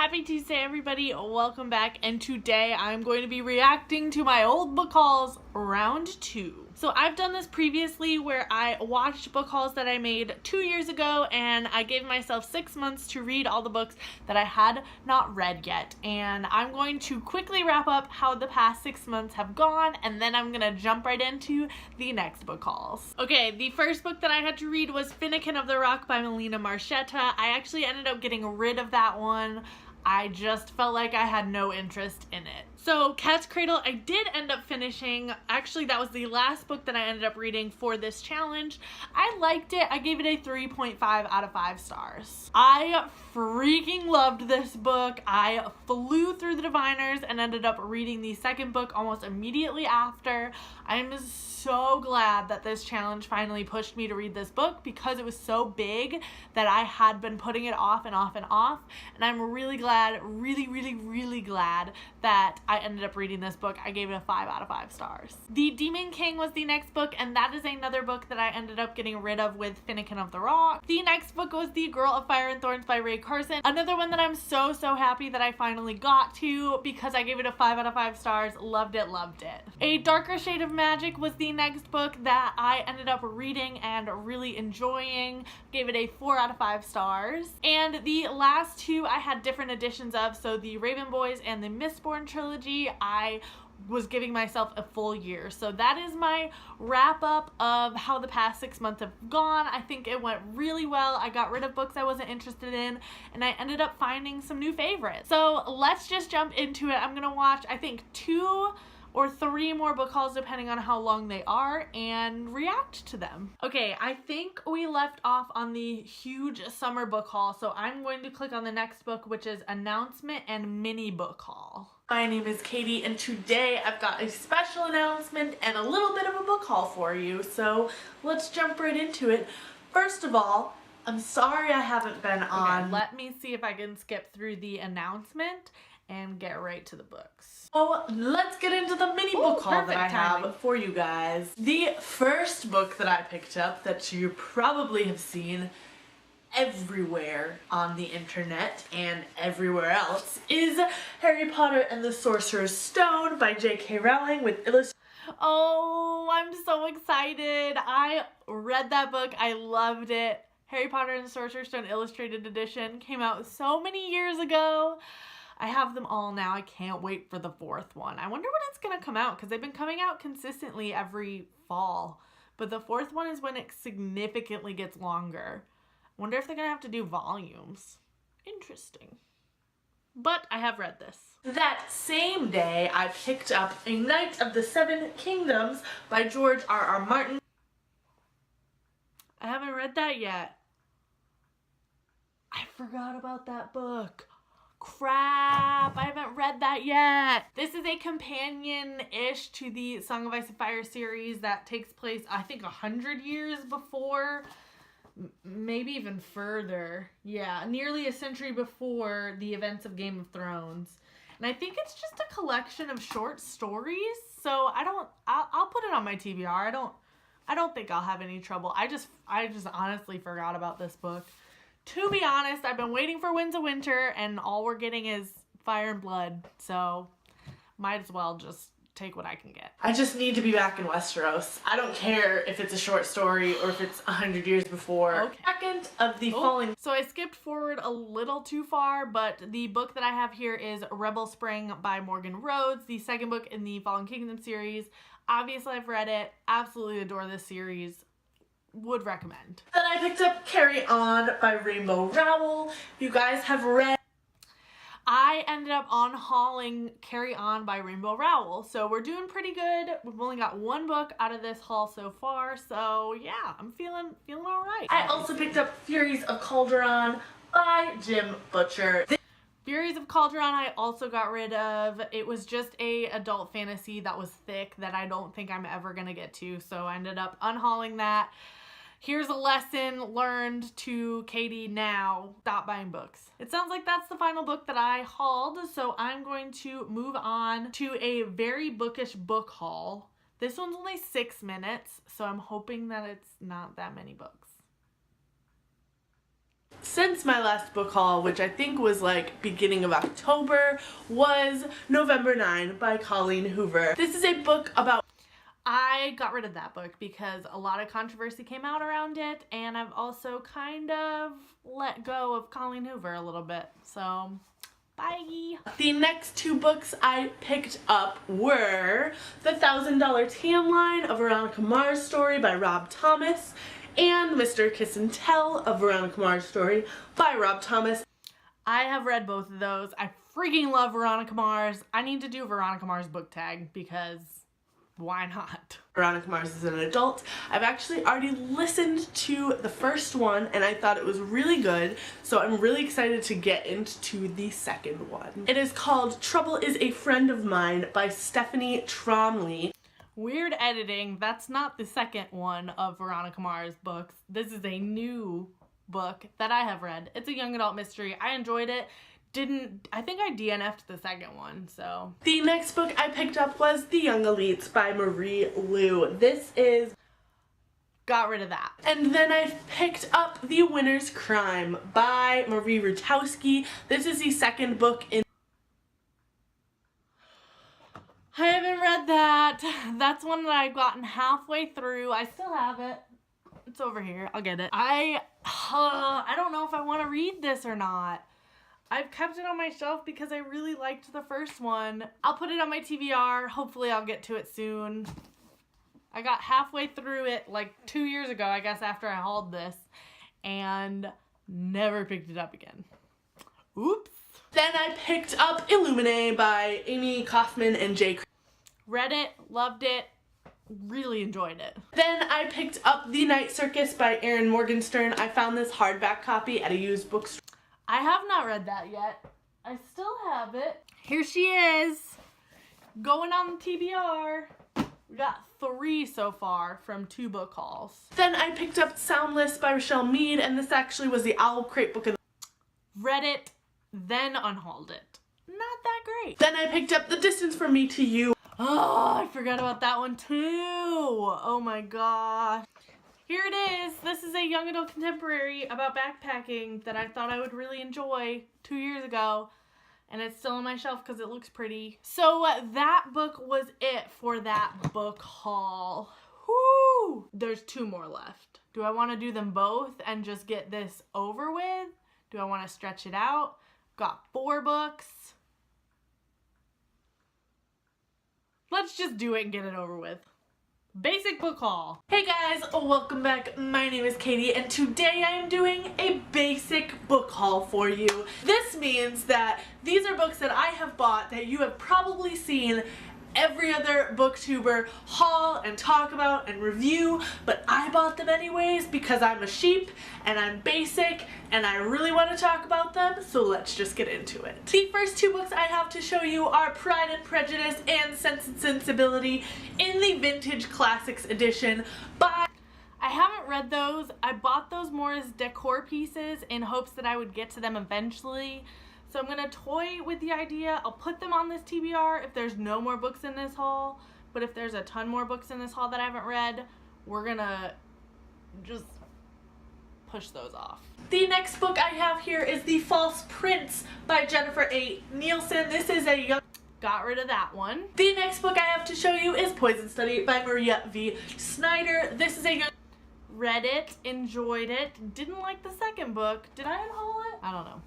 Happy Tuesday, everybody. Welcome back. And today I'm going to be reacting to my old book hauls round 2. So I've done this previously where I watched book hauls that I made 2 years ago and I gave myself 6 months to read all the books that I had not read yet. And I'm going to quickly wrap up how the past 6 months have gone, and then I'm going to jump right into the next book hauls. Okay, the first book that I had to read was Finnegan of the Rock by Melina Marchetta. I actually ended up getting rid of that one. I just felt like I had no interest in it. So Cat's Cradle I did end up finishing. Actually, that was the last book that I ended up reading for this challenge. I liked it. I gave it a 3.5 out of 5 stars. I freaking loved this book. I flew through the Diviners and ended up reading the second book almost immediately after. I am so glad that this challenge finally pushed me to read this book because it was so big that I had been putting it off and off and off. And I'm really glad, really glad that I ended up reading this book. I gave it a 5 out of 5 stars. The Demon King was the next book, and that is another book that I ended up getting rid of with Finnegan of the Rock. The next book was The Girl of Fire and Thorns by Ray Carson. Another one that I'm so happy that I finally got to because I gave it a 5 out of 5 stars. Loved it. A Darker Shade of Magic was the next book that I ended up reading and really enjoying. Gave it a 4 out of 5 stars. And the last two I had different editions of, so the Raven Boys and the Mistborn trilogy, I was giving myself a full year. So that is my wrap up of how the past 6 months have gone. I think it went really well. I got rid of books I wasn't interested in, and I ended up finding some new favorites. So let's just jump into it. I'm gonna watch, I think, 2 or 3 more book hauls depending on how long they are and react to them. Okay, I think we left off on the huge summer book haul, so I'm going to click on the next book, which is Announcement and Mini Book Haul. My name is Katie, and today I've got a special announcement and a little bit of a book haul for you, so let's jump right into it. First of all, I'm sorry I haven't been on. Okay, let me see if I can skip through the announcement and get right to the books. So let's get into the mini book haul that I have for you guys. The first book that I picked up that you probably have seen everywhere on the internet and everywhere else is Harry Potter and the Sorcerer's Stone by J.K. Rowling with illustration. Oh, I'm so excited. I read that book. I loved it. Harry Potter and the Sorcerer's Stone Illustrated Edition came out so many years ago. I have them all now. I can't wait for the 4th one. I wonder when it's going to come out because they've been coming out consistently every fall. But the 4th one is when it significantly gets longer. Wonder if they're going to have to do volumes. Interesting. But I have read this. That same day, I picked up A Knight of the Seven Kingdoms by George R.R. Martin. I haven't read that yet. I forgot about that book. Crap, I haven't read that yet. This is a companion-ish to the Song of Ice and Fire series that takes place, I think, 100 years before, maybe even further. Yeah, nearly a century before the events of Game of Thrones. And I think it's just a collection of short stories, so I'll put it on my TBR. I don't think I'll have any trouble. I just honestly forgot about this book. To be honest, I've been waiting for Winds of Winter, and all we're getting is Fire and Blood, so might as well just take what I can get. I just need to be back in Westeros. I don't care if it's a short story or if it's 100 years before. Okay. Second of the Falling. So I skipped forward a little too far, but the book that I have here is Rebel Spring by Morgan Rhodes, the second book in the Fallen Kingdom series. Obviously, I've read it. Absolutely adore this series. Would recommend. Then I picked up Carry On by Rainbow Rowell. If you guys have read, I ended up on-hauling Carry On by Rainbow Rowell. So we're doing pretty good. We've only got 1 book out of this haul so far. So yeah, I'm feeling all right. I also picked up Furies of Calderon by Jim Butcher. Furies of Calderon I also got rid of. It was just a adult fantasy that was thick that I don't think I'm ever gonna get to. So I ended up unhauling that. Here's a lesson learned to Katie now. Stop buying books. It sounds like that's the final book that I hauled, so I'm going to move on to a very bookish book haul. This one's only 6 minutes, so I'm hoping that it's not that many books. since my last book haul, which I think was like beginning of October, was November 9 by Colleen Hoover. This is a book about... I got rid of that book because a lot of controversy came out around it, and I've also kind of let go of Colleen Hoover a little bit, so bye. The next two books I picked up were The $1,000 Tan Line, a Veronica Mars story by Rob Thomas, and Mr. Kiss and Tell, a Veronica Mars story by Rob Thomas. I have read both of those. I freaking love Veronica Mars. I need to do Veronica Mars book tag because why not? Veronica Mars is an adult. I've actually already listened to the first one and I thought it was really good, so I'm really excited to get into the second one. It is called Trouble is a Friend of Mine by Stephanie Tromley. Weird editing, that's not the second one of Veronica Mars books. This is a new book that I have read. It's a young adult mystery. I enjoyed it. I think I DNF'd the second one, so. The next book I picked up was The Young Elites by Marie Lu. This is... got rid of that. And then I picked up The Winner's Crime by Marie Rutowski. This is the second book in... I haven't read that. That's one that I've gotten halfway through. I still have it. It's over here. I'll get it. I don't know if I want to read this or not. I've kept it on my shelf because I really liked the first one. I'll put it on my TBR. Hopefully I'll get to it soon. I got halfway through it like 2 years ago, I guess, after I hauled this, and never picked it up again. Oops. Then I picked up Illuminae by Amy Kaufman and Jay. Read it, loved it, really enjoyed it. Then I picked up The Night Circus by Erin Morgenstern. I found this hardback copy at a used bookstore. I have not read that yet. I still have it. Here she is, going on the TBR. We got 3 so far from 2 book hauls. Then I picked up Soundless by Rochelle Mead, and this actually was the Owl Crate book of the... Read it, then unhauled it. Not that great. Then I picked up The Distance from Me to You. Oh, I forgot about that one too. Oh my gosh. Here it is. This is a young adult contemporary about backpacking that I thought I would really enjoy 2 years ago. And it's still on my shelf because it looks pretty. So that book was it for that book haul. Whoo! There's 2 more left. Do I want to do them both and just get this over with? Do I want to stretch it out? Got 4 books. Let's just do it and get it over with. Basic book haul. Hey guys, welcome back. My name is Katie and today I am doing a basic book haul for you. This means that these are books that I have bought that you have probably seen every other booktuber haul and talk about and review, but I bought them anyways because I'm a sheep and I'm basic and I really want to talk about them, so let's just get into it. The first 2 books I have to show you are Pride and Prejudice and Sense and Sensibility in the Vintage Classics edition by... I haven't read those. I bought those more as decor pieces in hopes that I would get to them eventually. So I'm going to toy with the idea. I'll put them on this TBR if there's no more books in this haul. But if there's a ton more books in this haul that I haven't read, we're going to just push those off. The next book I have here is The False Prince by Jennifer A. Nielsen. This is a young... Got rid of that one. The next book I have to show you is Poison Study by Maria V. Snyder. This is a young... Read it, enjoyed it, didn't like the second book. Did I unhaul it? I don't know.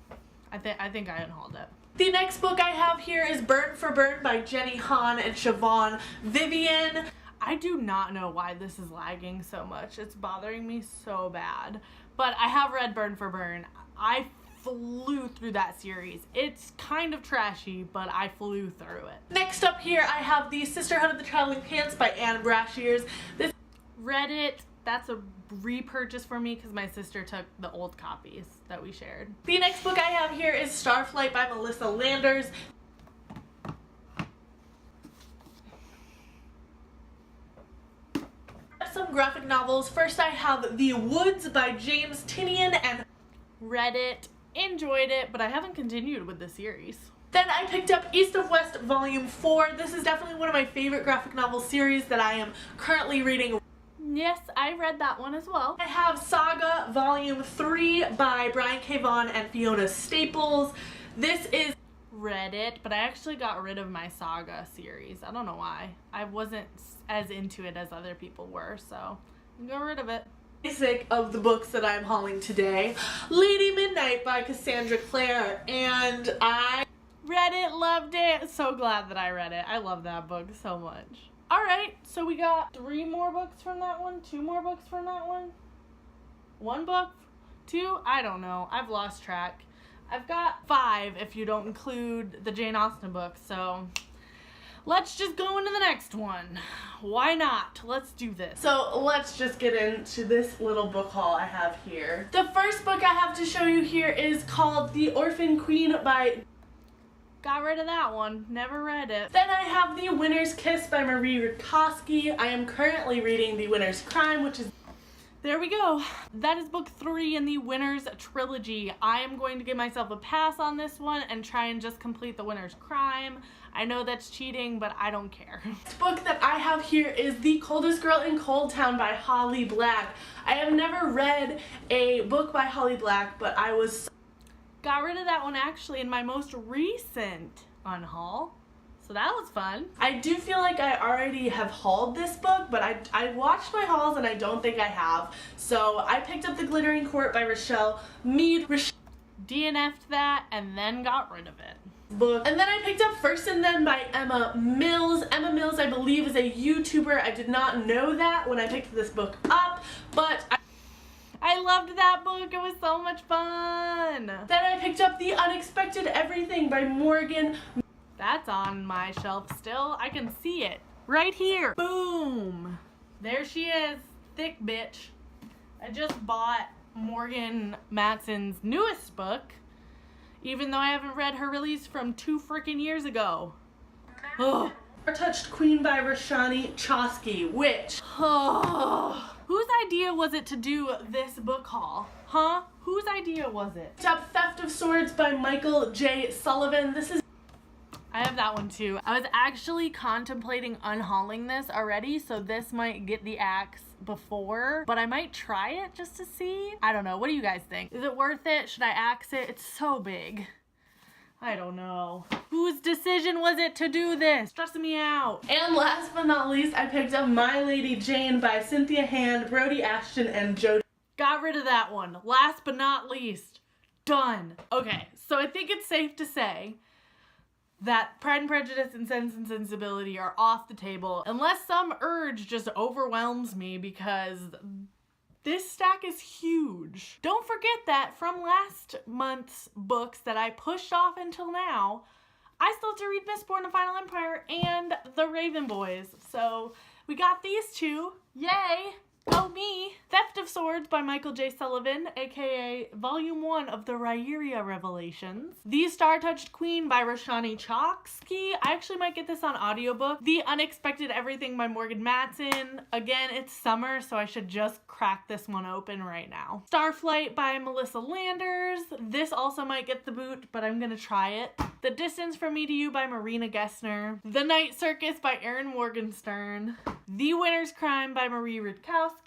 I think I unhauled it. The next book I have here is Burn for Burn by Jenny Han and Siobhan Vivian. I do not know why this is lagging so much. It's bothering me so bad. But I have read Burn for Burn. I flew through that series. It's kind of trashy, but I flew through it. Next up here I have The Sisterhood of the Traveling Pants by Anne Brashears. This read it. That's a repurchase for me because my sister took the old copies that we shared. The next book I have here is Starflight by Melissa Landers. Some graphic novels. First I have The Woods by James Tinian and read it, enjoyed it, but I haven't continued with the series. Then I picked up East of West Volume 4. This is definitely one of my favorite graphic novel series that I am currently reading. Yes, I read that one as well. I have Saga Volume 3 by Brian K. Vaughan and Fiona Staples. This is... Read it, but I actually got rid of my Saga series. I don't know why. I wasn't as into it as other people were, so I got rid of it. Basic of the books that I'm hauling today. Lady Midnight by Cassandra Clare, and I read it, loved it. So glad that I read it. I love that book so much. Alright, so we got 3 more books from that one, 2 more books from that one, 1 book, 2, I don't know, I've lost track. I've got 5 if you don't include the Jane Austen books, so let's just go into the next one. Why not? Let's do this. So let's just get into this little book haul I have here. The first book I have to show you here is called The Orphan Queen by... Got rid of that one. Never read it. Then I have The Winner's Kiss by Marie Rudkowski. I am currently reading The Winner's Crime, which is... There we go. That is book 3 in the Winner's Trilogy. I am going to give myself a pass on this one and try and just complete The Winner's Crime. I know that's cheating, but I don't care. The book that I have here is The Coldest Girl in Cold Town by Holly Black. I have never read a book by Holly Black, but I was... Got rid of that one actually in my most recent unhaul. So that was fun. I do feel like I already have hauled this book, but I watched my hauls and I don't think I have. So I picked up The Glittering Court by Rochelle Mead. DNF'd that and then got rid of it. Book. And then I picked up First and Then by Emma Mills. Emma Mills, I believe, is a YouTuber. I did not know that when I picked this book up, but I loved that book. It was so much fun. Then I picked up The Unexpected Everything by Morgan. That's on my shelf still. I can see it right here. Boom. There she is. Thick bitch. I just bought Morgan Matson's newest book, even though I haven't read her release from 2 freaking years ago. Oh. Touched Queen by Rashani Chosky, which... Oh. Whose idea was it to do this book haul? Huh? Whose idea was it? Top Theft of Swords by Michael J. Sullivan. This is... I have that one too. I was actually contemplating unhauling this already, so this might get the axe before, but I might try it just to see. I don't know. What do you guys think? Is it worth it? Should I axe it? It's so big. I don't know. Whose decision was it to do this? Stressing me out. And last but not least, I picked up My Lady Jane by Cynthia Hand, Brody Ashton, and Joe. Got rid of that one. Last but not least. Done. Okay, so I think it's safe to say that Pride and Prejudice and Sense and Sensibility are off the table unless some urge just overwhelms me, because this stack is huge. Don't forget that from last month's books that I pushed off until now, I still have to read Mistborn: The Final Empire and The Raven Boys. So we got these 2. Yay! Go me! Theft of Swords by Michael J. Sullivan, aka Volume 1 of the Rhaenyra Revelations. The Star-Touched Queen by Roshani Chokski. I actually might get this on audiobook. The Unexpected Everything by Morgan Matson. Again, it's summer, so I should just crack this one open right now. Starflight by Melissa Landers. This also might get the boot, but I'm gonna try it. The Distance from Me to You by Marina Gessner. The Night Circus by Erin Morgenstern. The Winner's Crime by Marie Rudkowski.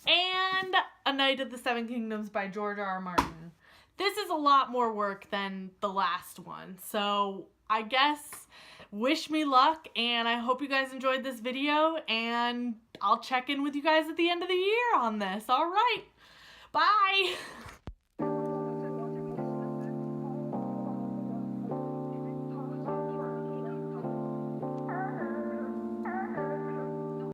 And A Knight of the Seven Kingdoms by George R.R. Martin. This is a lot more work than the last one, so I guess wish me luck, and I hope you guys enjoyed this video, and I'll check in with you guys at the end of the year on this. All right, bye!